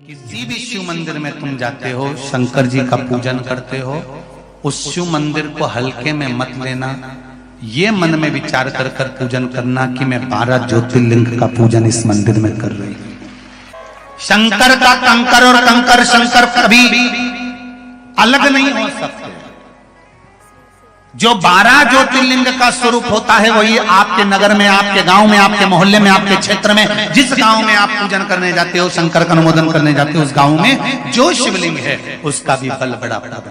किसी भी शिव मंदिर में तुम जाते हो, शंकर जी का पूजन करते हो, उस शिव मंदिर को हल्के में मत लेना। ये मन में विचार कर कर पूजन करना कि मैं 12 ज्योतिर्लिंग का पूजन इस मंदिर में कर रही हूं। शंकर का कंकर और कंकर शंकर कभी अलग नहीं हो सकते। जो 12 ज्योतिर्लिंग का स्वरूप होता है वही आपके नगर में, आपके गांव में, आपके मोहल्ले में, आपके क्षेत्र में, जिस गांव में आप पूजन करने जाते हो, शंकर का अनुमोदन करने जाते हो, उस गांव में जो शिवलिंग है उसका भी बल बड़ा बड़ा।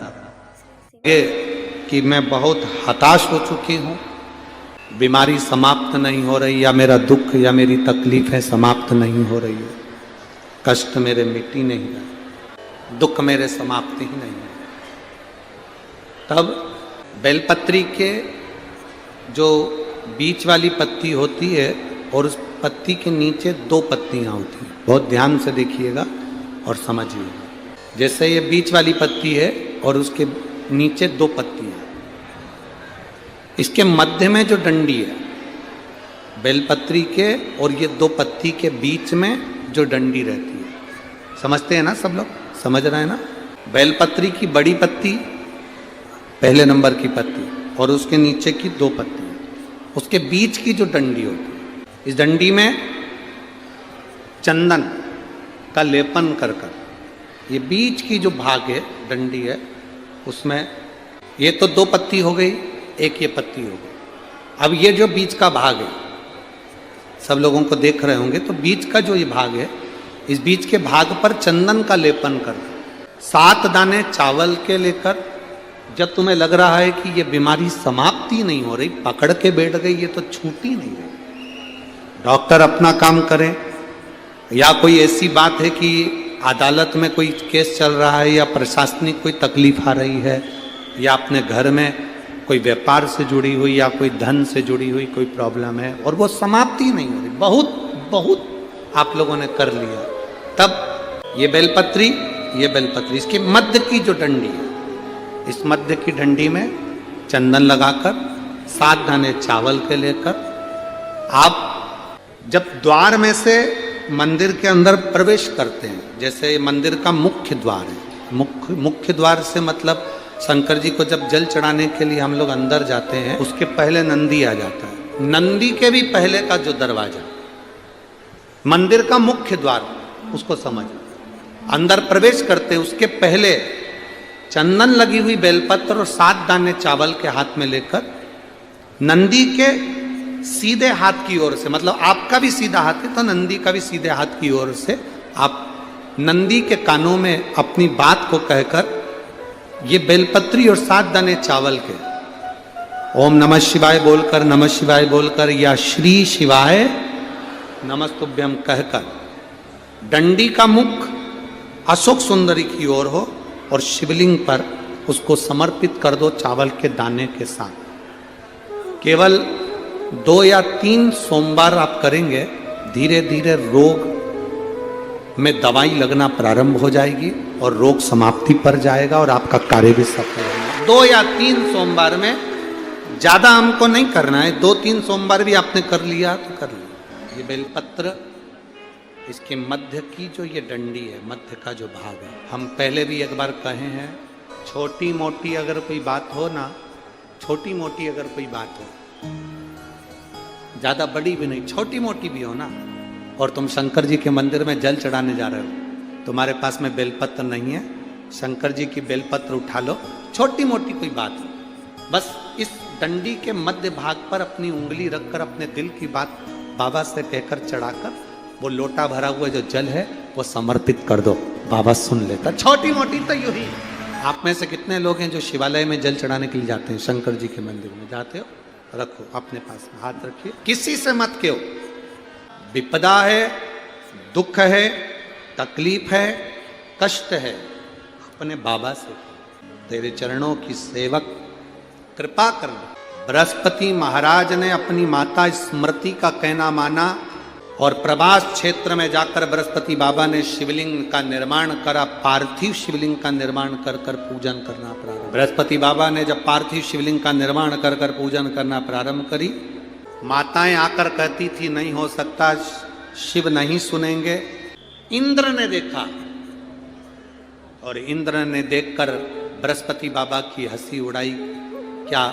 ये कि मैं बहुत हताश हो चुकी हूँ, बीमारी समाप्त नहीं हो रही, या मेरा दुख या मेरी तकलीफ है समाप्त नहीं हो रही है, कष्ट मेरे मिट ही नहीं रहे, दुख मेरे समाप्त ही नहीं है। तब बेलपत्री के जो बीच वाली पत्ती होती है और उस पत्ती के नीचे 2 पत्तियां होती हैं, बहुत ध्यान से देखिएगा और समझिएगा। जैसे ये बीच वाली पत्ती है और उसके नीचे 2 पत्तियां, इसके मध्य में जो डंडी है बेलपत्री के और ये 2 पत्ती के बीच में जो डंडी रहती है, समझते हैं ना सब लोग, समझ रहे हैं ना। बेलपत्री की बड़ी पत्ती पहले नंबर की पत्ती और उसके नीचे की 2 पत्ती, उसके बीच की जो डंडी होती है, इस डंडी में चंदन का लेपन कर कर, ये बीच की जो भाग है डंडी है उसमें, ये तो 2 पत्ती हो गई, एक ये पत्ती हो गई। अब ये जो बीच का भाग है, सब लोगों को देख रहे होंगे, तो बीच का जो ये भाग है, इस बीच के भाग पर चंदन का लेपन कर 7 दाने चावल के लेकर, जब तुम्हें लग रहा है कि ये बीमारी समाप्ति नहीं हो रही, पकड़ के बैठ गई, ये तो छूटी नहीं रही, डॉक्टर अपना काम करें, या कोई ऐसी बात है कि अदालत में कोई केस चल रहा है, या प्रशासनिक कोई तकलीफ आ रही है, या अपने घर में कोई व्यापार से जुड़ी हुई या कोई धन से जुड़ी हुई कोई प्रॉब्लम है और वो समाप्ति नहीं हो रही, बहुत आप लोगों ने कर लिया, तब ये बेलपत्री इसके मध्य की जो डंडी है, इस मध्य की डंडी में चंदन लगाकर 7 दाने चावल के लेकर, आप जब द्वार में से मंदिर के अंदर प्रवेश करते हैं, जैसे मंदिर का मुख्य द्वार है, मुख्य द्वार से मतलब शंकर जी को जब जल चढ़ाने के लिए हम लोग अंदर जाते हैं, उसके पहले नंदी आ जाता है, नंदी के भी पहले का जो दरवाजा, मंदिर का मुख्य द्वार, उसको समझ अंदर प्रवेश करते हैं, उसके पहले चंदन लगी हुई बेलपत्र और 7 दाने चावल के हाथ में लेकर, नंदी के सीधे हाथ की ओर से, मतलब आपका भी सीधा हाथ है तो नंदी का भी सीधे हाथ की ओर से, आप नंदी के कानों में अपनी बात को कहकर ये बेलपत्री और 7 दाने चावल के ओम नमः शिवाय बोलकर, नमः शिवाय बोलकर, या श्री शिवाय नमस्तुभ्यम कहकर डंडी का मुख अशोक सुंदरी की ओर हो और शिवलिंग पर उसको समर्पित कर दो चावल के दाने के साथ। केवल 2 या 3 सोमवार आप करेंगे, धीरे धीरे रोग में दवाई लगना प्रारंभ हो जाएगी और रोग समाप्ति पर जाएगा और आपका कार्य भी सफल होगा। 2 या 3 सोमवार में, ज्यादा हमको नहीं करना है, 2-3 सोमवार भी आपने कर लिया तो कर लिया। ये बेलपत्र, इसके मध्य की जो ये डंडी है, मध्य का जो भाग है, हम पहले भी एक बार कहे हैं, छोटी मोटी अगर कोई बात हो ना, छोटी मोटी अगर कोई बात हो, ज्यादा बड़ी भी नहीं, छोटी मोटी भी हो ना, और तुम शंकर जी के मंदिर में जल चढ़ाने जा रहे हो, तुम्हारे पास में बेलपत्र नहीं है, शंकर जी की बेलपत्र उठा लो, छोटी मोटी कोई बात हो, बस इस डंडी के मध्य भाग पर अपनी उंगली रखकर अपने दिल की बात बाबा से कहकर चढ़ाकर, वो लोटा भरा हुआ जो जल है वो समर्पित कर दो, बाबा सुन लेता। छोटी मोटी तो यूं ही। आप में से कितने लोग हैं जो शिवालय में जल चढ़ाने के लिए जाते हैं, शंकर जी के मंदिर में जाते हो? रखो अपने पास में, हाथ रखिए, किसी से मत कहो, विपदा है, दुख है, तकलीफ है, कष्ट है, अपने बाबा से, तेरे चरणों की सेवक कृपा कर। बृहस्पति महाराज ने अपनी माता स्मृति का कहना माना और प्रवास क्षेत्र में जाकर बृहस्पति बाबा ने शिवलिंग का निर्माण करा, पार्थिव शिवलिंग का निर्माण कर कर पूजन करना प्रारंभ। बृहस्पति बाबा ने जब पार्थिव शिवलिंग का निर्माण कर कर पूजन करना प्रारंभ करी, माताएं आकर कहती थी नहीं हो सकता, शिव नहीं सुनेंगे। इंद्र ने देखा और इंद्र ने देखकर बृहस्पति बाबा की हंसी उड़ाई। क्या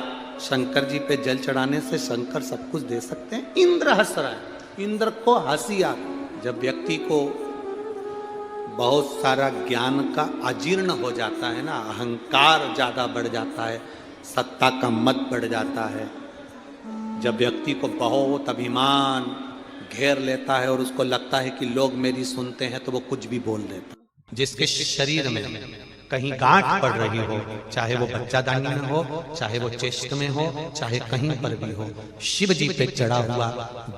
शंकर जी पे जल चढ़ाने से शंकर सब कुछ दे सकते हैं? इंद्र हंस रहा है, इंद्र को हंसी आ। जब व्यक्ति को बहुत सारा ज्ञान का अजीर्ण हो जाता है ना, अहंकार ज्यादा बढ़ जाता है, सत्ता का मद बढ़ जाता है, जब व्यक्ति को बहुत अभिमान घेर लेता है और उसको लगता है कि लोग मेरी सुनते हैं, तो वो कुछ भी बोल देता है। जिसके शरीर में कहीं गांठ पड़ रही हो, चाहे वो बच्चादानी में हो, चाहे वो चेस्ट में हो, चाहे कहीं पर भी हो, शिव जी पे चढ़ा हुआ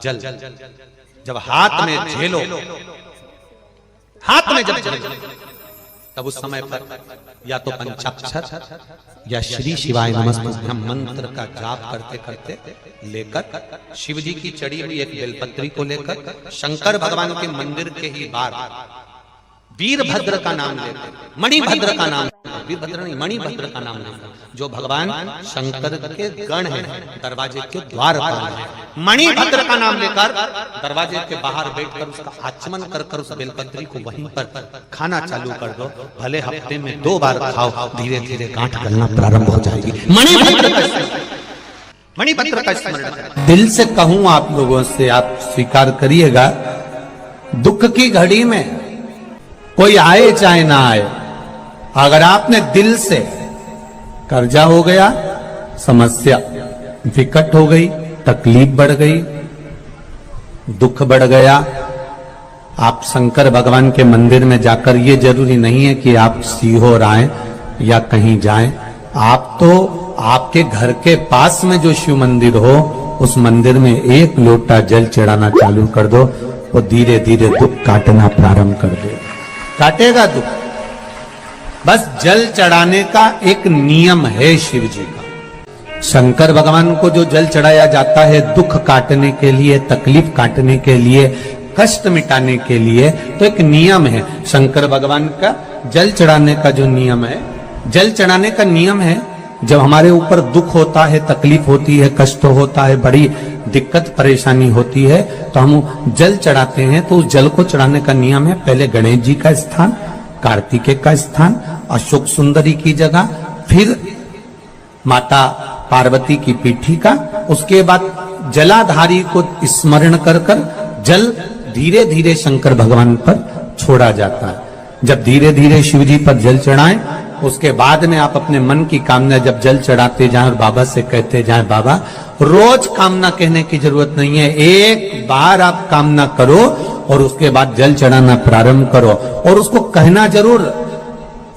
जल जब हाथ में झेलो, हाथ में जब झेलो, तब उस समय पर या तो पंचाक्षर या श्री शिवाय नमस्तुभ्यं मंत्र का जाप करते करते लेकर शिव जी की चढ़ी हुई एक बेलपत्री को लेकर शंकर भगवान के मंदिर के ही बाहर वीरभद्र का नाम लेकर, मणिभद्र का नाम, वीरभद्र नहीं मणिभद्र का नाम लेकर, जो भगवान शंकर के गण हैं, दरवाजे के द्वार पर है, मणिभद्र का नाम लेकर दरवाजे के बाहर बैठकर उसका आचमन कर कर उस बेलपत्री को वहीं पर खाना चालू कर दो। भले हफ्ते में 2 बार खाओ, धीरे धीरे गांठ गलना प्रारंभ हो जाएगी। मणिभद्र का स्मरण दिल से कहूं आप लोगों से, आप स्वीकार करिएगा, दुख की घड़ी में कोई आए चाहे ना आए, अगर आपने दिल से, कर्जा हो गया, समस्या विकट हो गई, तकलीफ बढ़ गई, दुख बढ़ गया, आप शंकर भगवान के मंदिर में जाकर, ये जरूरी नहीं है कि आप सीहोर आए या कहीं जाएं, आप तो आपके घर के पास में जो शिव मंदिर हो, उस मंदिर में 1 लोटा जल चढ़ाना चालू कर दो, वो धीरे धीरे दुख काटना प्रारंभ कर दे, काटेगा दुख। बस जल चढ़ाने का एक नियम है शिव जी का। शंकर भगवान को जो जल चढ़ाया जाता है दुख काटने के लिए, तकलीफ काटने के लिए, कष्ट मिटाने के लिए, तो एक नियम है शंकर भगवान का जल चढ़ाने का जो नियम है। जल चढ़ाने का नियम है, जब हमारे ऊपर दुख होता है, तकलीफ होती है, कष्ट होता है, बड़ी दिक्कत परेशानी होती है, तो हम जल चढ़ाते हैं। तो उस जल को चढ़ाने का नियम है, पहले गणेश जी का स्थान, कार्तिकेय का स्थान, अशोक सुंदरी की जगह, फिर माता पार्वती की पीठी का, उसके बाद जलाधारी को स्मरण कर कर जल धीरे धीरे शंकर भगवान पर छोड़ा जाता है। जब धीरे धीरे शिव जी पर जल चढ़ाएं, उसके बाद में आप अपने मन की कामना जब जल चढ़ाते जाएं और बाबा से कहते जाएं, बाबा रोज कामना कहने की जरूरत नहीं है, एक बार आप कामना करो और उसके बाद जल चढ़ाना प्रारंभ करो, और उसको कहना जरूर,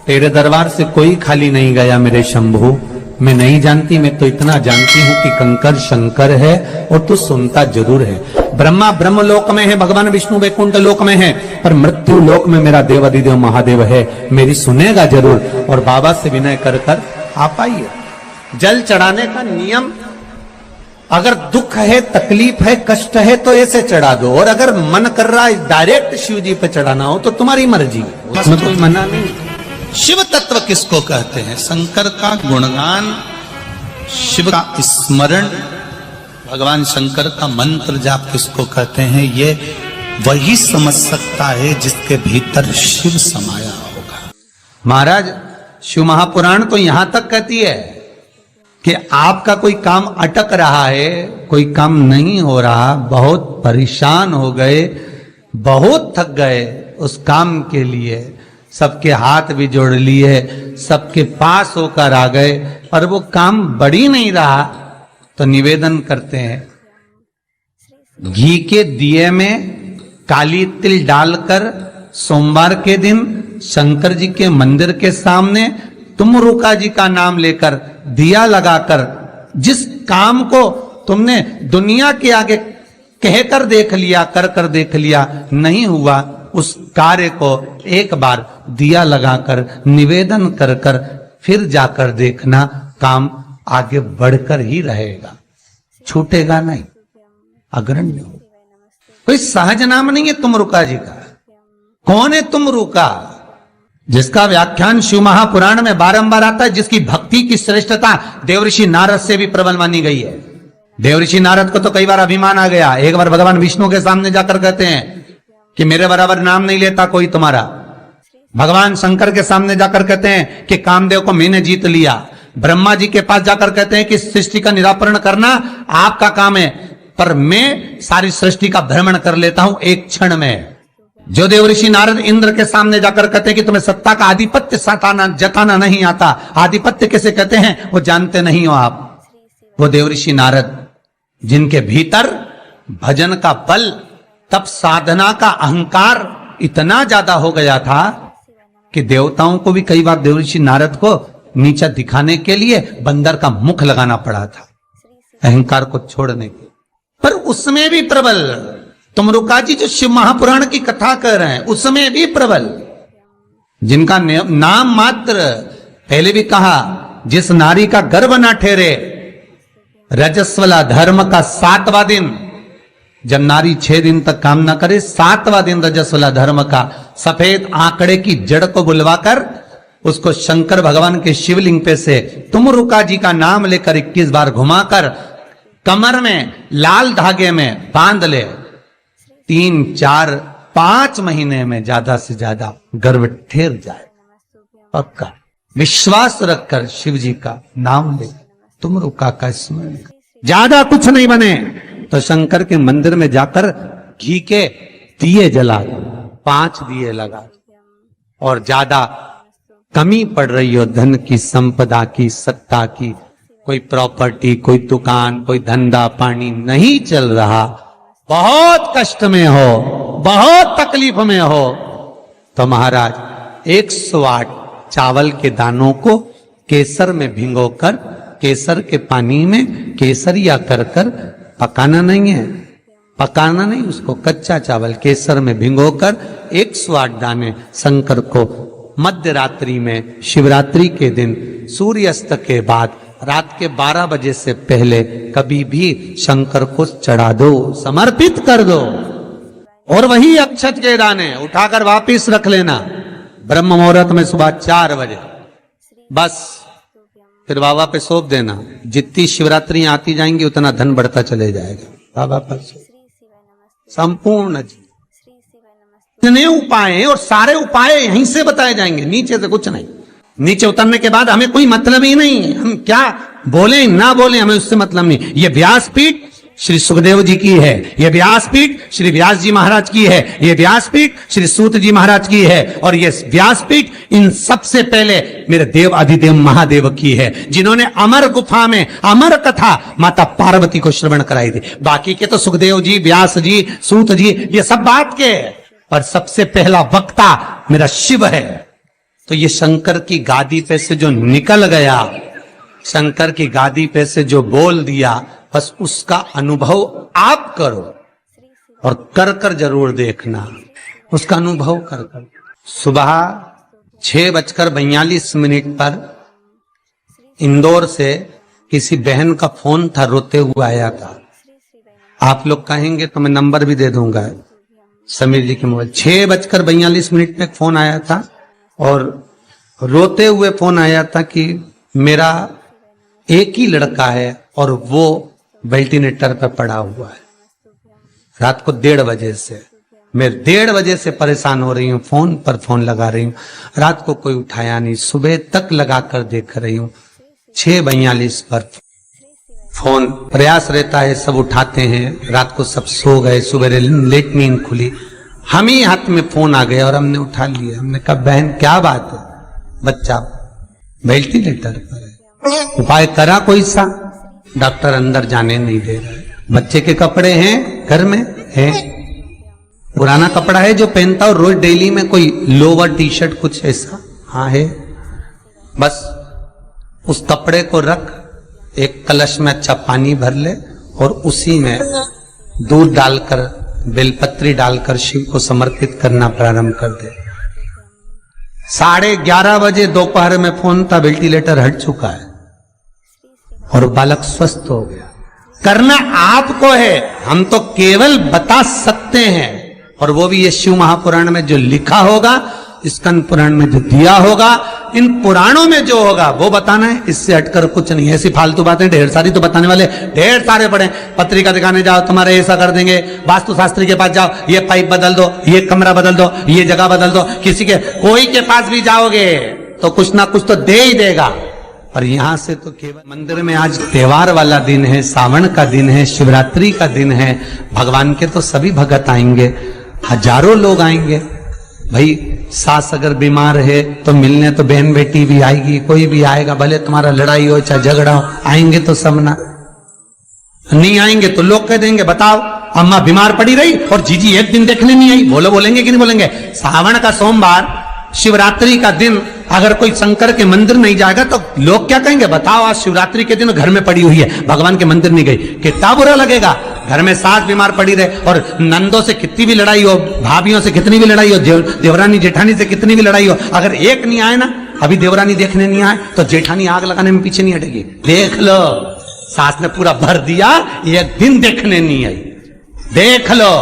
तेरे दरबार से कोई खाली नहीं गया मेरे शंभू, मैं नहीं जानती, मैं तो इतना जानती हूं कि कंकर शंकर है और तू सुनता जरूर है। ब्रह्मा ब्रह्म लोक में है, भगवान विष्णु वैकुंठ लोक में है, पर मृत्यु लोक में मेरा देवाधिदेव महादेव है, मेरी सुनेगा जरूर। और बाबा से विनय कर कर आप आइए। जल चढ़ाने का नियम, अगर दुख है, तकलीफ है, कष्ट है, तो ऐसे चढ़ा दो, और अगर मन कर रहा है डायरेक्ट शिव जी पे चढ़ाना हो तो तुम्हारी मर्जी है, उसमें कोई मना नहीं। शिव तत्व किसको कहते हैं? शंकर का गुणगान, शिव का स्मरण, भगवान शंकर का मंत्र जाप किसको कहते हैं? ये वही समझ सकता है जिसके भीतर शिव समाया होगा। महाराज शिव महापुराण तो यहां तक कहती है कि आपका कोई काम अटक रहा है, कोई काम नहीं हो रहा, बहुत परेशान हो गए, बहुत थक गए, उस काम के लिए सबके हाथ भी जोड़ लिए, सबके पास होकर आ गए, पर वो काम बढ़ ही नहीं रहा, तो निवेदन करते हैं, घी के दिए में काली तिल डालकर सोमवार के दिन शंकर जी के मंदिर के सामने तुमरुका जी का नाम लेकर दिया लगाकर, जिस काम को तुमने दुनिया के आगे कहकर देख लिया, कर कर देख लिया, नहीं हुआ, उस कार्य को एक बार दिया लगाकर निवेदन कर कर फिर जाकर देखना, काम आगे बढ़कर ही रहेगा, छूटेगा नहीं, अग्रण्य हो। कोई सहज नाम नहीं है तुमरुका जी का। कौन है तुमरुका? जिसका व्याख्यान शिव महापुराण में बारंबार आता है, जिसकी भक्ति की श्रेष्ठता देवऋषि नारद से भी प्रबल मानी गई है। देवऋषि नारद को तो कई बार अभिमान आ गया, एक बार भगवान विष्णु के सामने जाकर कहते हैं कि मेरे बराबर नाम नहीं लेता कोई तुम्हारा। भगवान शंकर के सामने जाकर कहते हैं कि कामदेव को मैंने जीत लिया। ब्रह्मा जी के पास जाकर कहते हैं कि सृष्टि का निराकरण करना आपका काम है, पर मैं सारी सृष्टि का भ्रमण कर लेता हूं एक क्षण में। जो देवऋषि नारद इंद्र के सामने जाकर कहते हैं कि तुम्हें सत्ता का आधिपत्य जताना नहीं आता, आधिपत्य किसे कहते हैं वो जानते नहीं हो आप। वो देवऋषि नारद जिनके भीतर भजन का बल, तप साधना का अहंकार इतना ज्यादा हो गया था कि देवताओं को भी कई बार देवऋषि नारद को नीचा दिखाने के लिए बंदर का मुख लगाना पड़ा था, अहंकार को छोड़ने के। पर उसमें भी प्रबल, तुमरुका जी जो शिव महापुराण की कथा कर रहे हैं उसमें भी प्रबल, जिनका नाम मात्र, पहले भी कहा, जिस नारी का गर्भ ना ठहरे, रजस्वला धर्म का 7वां दिन, जब नारी 6 दिन तक काम ना करे, 7वां दिन रजस्वला धर्म का, सफेद आंकड़े की जड़ को बुलवाकर उसको शंकर भगवान के शिवलिंग पे से तुमरुका जी का नाम लेकर 21 बार घुमाकर कमर में लाल धागे में बांध ले, 3, 4, 5 महीने में ज्यादा से ज्यादा गर्भ ठहर जाए। पक्का विश्वास रखकर शिव जी का नाम ले, तुमरुका का स्मरण, ज्यादा कुछ नहीं बने तो शंकर के मंदिर में जाकर घी के दिए जला, 5 दिए लगा, और ज्यादा कमी पड़ रही हो धन की, संपदा की, सत्ता की, कोई प्रॉपर्टी, कोई दुकान, कोई धंधा पानी नहीं चल रहा, बहुत कष्ट में हो, बहुत तकलीफ में हो, तो महाराज 108 चावल के दानों को केसर में भिगोकर, केसर के पानी में केसरिया कर कर, पकाना नहीं है, पकाना नहीं, उसको कच्चा चावल केसर में भिगोकर 108 दाने शंकर को मध्य रात्रि में, शिवरात्रि के दिन सूर्यास्त के बाद, रात के 12 बजे से पहले कभी भी शंकर को चढ़ा दो, समर्पित कर दो। और वही अक्षत के दाने उठाकर वापिस रख लेना ब्रह्म मुहूर्त में सुबह 4 बजे, बस फिर बाबा पे सौंप देना। जितनी शिवरात्रि आती जाएंगी उतना धन बढ़ता चले जाएगा बाबा पर। संपूर्ण इतने उपाय हैं और सारे उपाय यहीं से बताए जाएंगे, नीचे से कुछ नहीं। नीचे उतरने के बाद हमें कोई मतलब ही नहीं, हम क्या बोले ना बोले हमें उससे मतलब नहीं। ये व्यासपीठ श्री सुखदेव जी की है, ये व्यासपीठ श्री व्यास जी महाराज की है, ये व्यासपीठ श्री सूत जी महाराज की है, और ये व्यासपीठ इन सबसे पहले मेरे देव अधिदेव महादेव की है, जिन्होंने अमर गुफा में अमर कथा माता पार्वती को श्रवण कराई थी। बाकी के तो सुखदेव जी, व्यास जी, सूत जी, ये सब बात के, पर सबसे पहला वक्ता मेरा शिव है। तो ये शंकर की गादी पे से जो निकल गया, शंकर की गादी पे से जो बोल दिया, बस उसका अनुभव आप करो और कर कर जरूर देखना, उसका अनुभव कर कर। सुबह 6:42 पर इंदौर से किसी बहन का फोन था, रोते हुए आया था। आप लोग कहेंगे तो मैं नंबर भी दे दूंगा, समीर जी के मोबाइल। 6:42 पे फोन आया था और रोते हुए फोन आया था कि मेरा एक ही लड़का है और वो वेंटिलेटर पर पड़ा हुआ है। रात को 1:30 बजे से, मैं 1:30 बजे से परेशान हो रही हूँ, फोन पर फोन लगा रही हूँ, रात को कोई उठाया नहीं, सुबह तक लगा कर देख रही हूँ। 6:42 पर फोन, प्रयास रहता है सब उठाते हैं, रात को सब सो गए, सुबह लेट नींद खुली, हम ही हाथ में फोन आ गया और हमने उठा लिया। हमने कहा बहन क्या बात है, बच्चा वेंटिलेटर पर है, उपाय करा कोई सा? डॉक्टर अंदर जाने नहीं दे रहा है। बच्चे के कपड़े हैं घर में, है पुराना कपड़ा है जो पहनता हो रोज डेली में, कोई लोवर टी शर्ट कुछ ऐसा, हाँ है, बस उस कपड़े को रख, एक कलश में अच्छा पानी भर ले और उसी में दूध डालकर, बेलपत्री डालकर शिव को समर्पित करना प्रारंभ कर दे। 11:30 बजे दोपहर में फोन था, वेंटिलेटर हट चुका है और बालक स्वस्थ हो गया। करना आपको है, हम तो केवल बता सकते हैं, और वो भी ये शिव महापुराण में जो लिखा होगा, स्कंद पुराण में जो दिया होगा, इन पुराणों में जो होगा वो बताना है, इससे हटकर कुछ नहीं। ऐसी फालतू बातें ढेर सारी तो बताने वाले ढेर सारे पड़े। पत्रिका दिखाने जाओ, तुम्हारे ऐसा कर देंगे, वास्तु शास्त्री के पास जाओ, ये पाइप बदल दो, ये कमरा बदल दो, ये जगह बदल दो, किसी के कोई के पास भी जाओगे तो कुछ ना कुछ तो दे ही देगा। और यहां से तो केवल मंदिर में आज त्योहार वाला दिन है, सावन का दिन है, शिवरात्रि का दिन है, भगवान के तो सभी भगत आएंगे, हजारों लोग आएंगे। भाई सास अगर बीमार है तो मिलने तो बहन बेटी भी आएगी, कोई भी आएगा, भले तुम्हारा लड़ाई हो चाहे झगड़ा हो, आएंगे तो सब ना। नहीं आएंगे तो लोग कह देंगे बताओ अम्मा बीमार पड़ी रही और जीजी एक दिन देखने नहीं आई, बोलेंगे कि नहीं बोलेंगे। सावन का सोमवार शिवरात्रि का दिन अगर कोई शंकर के मंदिर नहीं जाएगा तो लोग क्या कहेंगे, बताओ आज शिवरात्रि के दिन घर में पड़ी हुई है, भगवान के मंदिर नहीं गई, कितना बुरा लगेगा। घर में सास बीमार पड़ी रहे और नंदों से कितनी भी लड़ाई हो, भाभियों से कितनी भी लड़ाई हो, देवरानी जेठानी से कितनी भी लड़ाई हो, अगर एक नहीं आए ना, अभी देवरानी देखने नहीं आए तो जेठानी आग लगाने में पीछे नहीं हटेगी। देख लो सास ने पूरा भर दिया, एक दिन देखने नहीं आई, देख लो।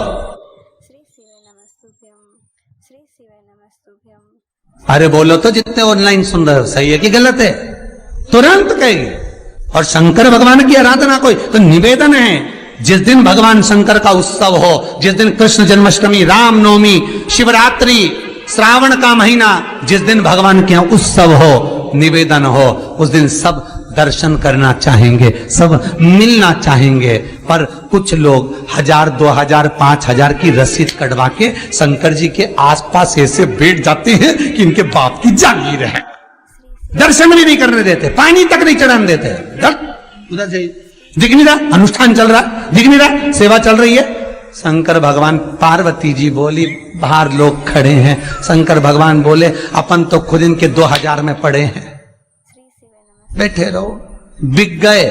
अरे बोलो तो जितने ऑनलाइन सुन रहे हो, सही है कि गलत है, तुरंत कहिए। और शंकर भगवान की आराधना कोई तो निवेदन है, जिस दिन भगवान शंकर का उत्सव हो, जिस दिन कृष्ण जन्माष्टमी, रामनवमी, शिवरात्रि, श्रावण का महीना, जिस दिन भगवान के यहाँ उत्सव हो, निवेदन हो, उस दिन सब दर्शन करना चाहेंगे, सब मिलना चाहेंगे। पर कुछ लोग 1000, 2000, 5000 की रसीद कटवा के शंकर जी के आसपास ऐसे बैठ जाते हैं कि इनके बाप की जागीर है, दर्शन भी नहीं करने देते, पानी तक नहीं चढ़ाने देते। उधर जाइए, दिख नहीं रहा अनुष्ठान चल रहा, दिख नहीं रहा सेवा चल रही है। शंकर भगवान, पार्वती जी बोली बाहर लोग खड़े हैं, शंकर भगवान बोले अपन तो खुद इनके 2000 में पड़े हैं, बैठे रहो। बिक गए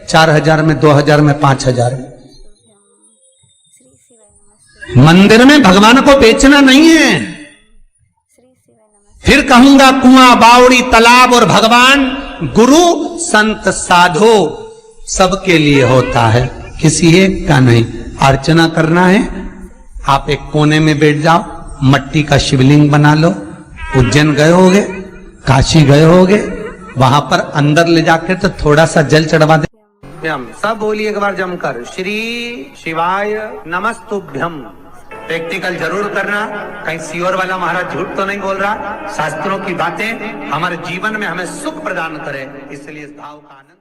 4000 में, 2000 में, 5000 में। मंदिर में भगवान को बेचना नहीं है। फिर कहूंगा कुआं, बावड़ी, तालाब और भगवान, गुरु, संत, साधु सबके लिए होता है, किसी एक का नहीं। अर्चना करना है, आप एक कोने में बैठ जाओ, मट्टी का शिवलिंग बना लो। उज्जैन गए होगे, काशी गए होगे, वहां पर अंदर ले जाकर तो थोड़ा सा जल चढ़वा दे। सब बोलिए एक बार जमकर, श्री शिवाय नमस्तुभ्यम। प्रैक्टिकल जरूर करना, कहीं सियोर वाला महाराज झूठ तो नहीं बोल रहा। शास्त्रों की बातें हमारे जीवन में हमें सुख प्रदान करे, इसलिए इस भाव का आनंद